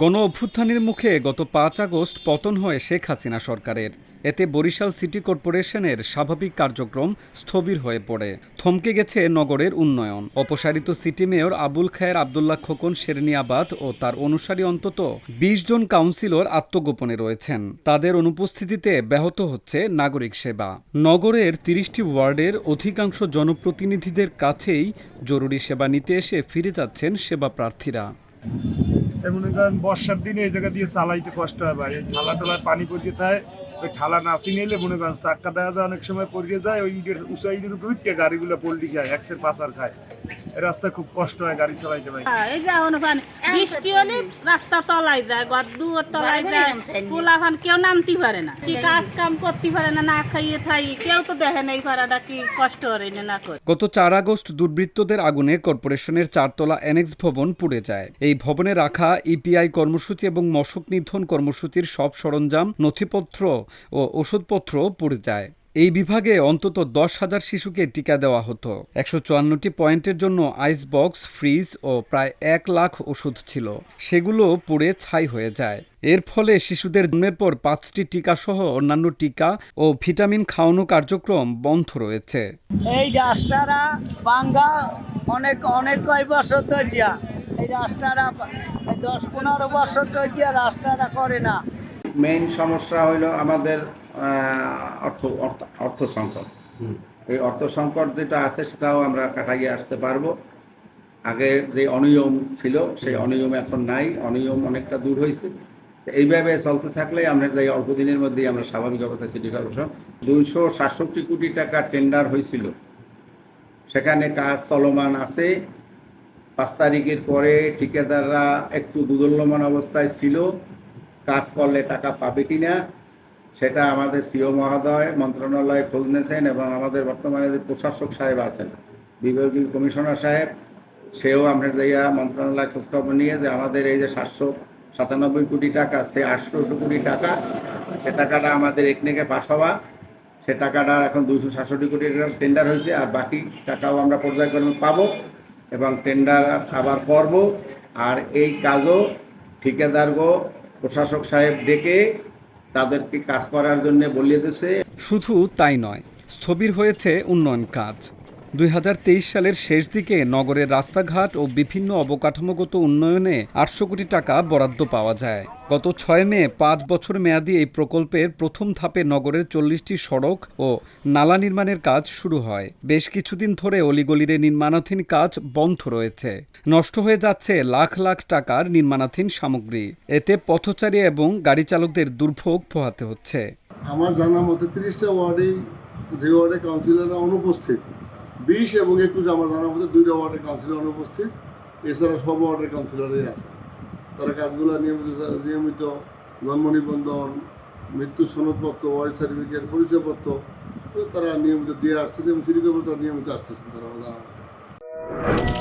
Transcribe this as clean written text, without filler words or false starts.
গণ অভ্যুত্থানের মুখে গত ৫ আগস্ট পতন হয় শেখ হাসিনা সরকারের। এতে বরিশাল সিটি কর্পোরেশনের স্বাভাবিক কার্যক্রম স্থবির হয়ে পড়ে। থমকে গেছে নগরের উন্নয়ন। অপসারিত সিটি মেয়র আবুল খায়ের আবদুল্লাহ খোকন শেরনিয়াবাদ ও তার অনুসারী অন্তত ২০ জন কাউন্সিলর আত্মগোপনে রয়েছেন। তাদের অনুপস্থিতিতে ব্যাহত হচ্ছে নাগরিক সেবা। নগরের ৩০টি ওয়ার্ডের অধিকাংশ জনপ্রতিনিধিদের কাছেই জরুরি সেবা নিতে এসে ফিরে যাচ্ছেন সেবা প্রার্থীরা। মনে করেন বর্ষার দিনে এই জায়গা দিয়ে চালাইতে কষ্ট হয় ভাই। এই ঠালা ঠালায় পানি পড়িয়ে যায়, ওই ঠালা নাচি নিলে মনে করেন চাক্কা দেখা যায় অনেক সময় পড়িয়ে যায়, ওই ইটের উঁচা ইটের উপরে উঠতে গাড়িগুলো পল্টি খায়, এক্সের পাচার খায়। এই রাস্তায় খুব কষ্ট হয় গাড়ি চালাইতে ভাই। এই যে বৃষ্টি হলে রাস্তা তলায় যায়, গদুয়ার তলায় যায়, পোলাফান কেউ নামতে পারে না, কি কাজ কাম করতে পারে না, না খাইয়ে থাই কেউ তো দেখে নেই পারাটা কি কষ্ট করে না করে। গত ৪ আগস্ট দুর্বৃত্তদের আগুনে কর্পোরেশনের ৪ তলা অ্যানেক্স ভবন পুড়ে যায়। এই ভবনে রাখা ইপিআই কর্মসূচি এবং মশক নিধন কর্মসূচির সব সরঞ্জাম, নথিপত্র ও ওষুধপত্র পুড়ে যায়। এই বিভাগে অন্তত ১০,০০০ শিশুকে টিকা দেওয়া হতো। ১৫৪টি পয়েন্টের জন্য আইস বক্স, ফ্রিজ ও প্রায় ১ লাখ ওষুধ ছিল। সেগুলো পুড়ে ছাই হয়ে যায়। এর ফলে শিশুদের জন্মের পর ৫টি টিকা সহ অন্যান্য টিকা ও ভিটামিন খাওয়ানো কার্যক্রম বন্ধ রয়েছে। এই রাস্তাটা ভাঙ্গা অনেক কয় বছর ধরিয়া, এই রাস্তাটা ১০-১৫ বছর ধরিয়া রাস্তাটা করে না। মেইন সমস্যা হইল আমাদের অর্থ সংকট। এই অর্থ সংকট যেটা আছে সেটাও আমরা কাটাইয়ে আসতে পারবো। আগে যে অনিয়ম ছিল সেই অনিয়ম এখন নাই, অনিয়ম অনেকটা দূর হয়েছে। এইভাবে চলতে থাকলে আমরা এই অল্প দিনের মধ্যেই আমরা স্বাভাবিক অবস্থায় সিটি কর্পোরেশন ২৬৭ কোটি টাকা টেন্ডার হয়েছিল, সেখানে কাজ চলমান আছে। ৫ তারিখের পরে ঠিকাদাররা একটু দুদুল্যমান অবস্থায় ছিল, কাজ করলে টাকা পাবে কিনা সেটা আমাদের সিও মহোদয় মন্ত্রণালয়ে খোঁজ নিয়েছেন এবং আমাদের বর্তমানে যে প্রশাসক সাহেব আছেন, বিভাগীয় কমিশনার সাহেব, সেও আমরা যাইয়া মন্ত্রণালয় খোঁজখবর নিয়ে যে আমাদের এই যে ৭৯৭ কোটি টাকা, সে ৮০০ কোটি টাকা, সে টাকাটা আমাদের একনেকে পাস হওয়া, সে টাকাটা এখন ২৬৭ কোটি টাকা টেন্ডার হয়েছে, আর বাকি টাকাও আমরা পর্যায়ক্রমে পাবো এবং টেন্ডার আবার করব। আর এই কাজও ঠিকাদারগো প্রশাসক সাহেব ডেকে তাদেরকে কাজ করার জন্য বলিয়ে দিয়েছে। শুধু তাই নয়, স্থবির হয়েছে উন্নয়ন কাজ। ২০২৩ সালের শেষ দিকে নগরের রাস্তাঘাট ও বিভিন্ন অবকাঠামোগত উন্নয়নে ৮০০ কোটি টাকা বরাদ্দ পাওয়া যায়। গত ৬ মে ৫ বছর মেয়াদী এই প্রকল্পের প্রথম ধাপে নগরের ৪০টি সড়ক ও নালা নির্মাণের কাজ শুরু হয়। বেশ কিছুদিন ধরে অলিগলিরে নির্মাণাধীন কাজ বন্ধ রয়েছে। নষ্ট হয়ে যাচ্ছে লাখ লাখ টাকার নির্মাণাধীন সামগ্রী। এতে পথচারী এবং গাড়ি চালকদের দুর্ভোগ পোহাতে হচ্ছে। আমার জানা মতে ৩০টা ওয়ার্ডেই, যে ওয়ার্ডে কাউন্সিলররা অনুপস্থিত, ২০ এবং ২১ আমার জানার মধ্যে ২টা ওয়ার্ডের কাউন্সিলর অনুপস্থিত, এছাড়া সব ওয়ার্ডের কাউন্সিলরই আছে। তারা কাজগুলো নিয়মিত জন্ম নিবন্ধন, মৃত্যু সনদপত্র, ওয়াইফ সার্টিফিকেট, পরিচয়পত্র তারা নিয়মিত দিয়ে আসতেছে এবং সিটি কর্পোরেশন নিয়মিত আসতেছে তারা জানার মধ্যে।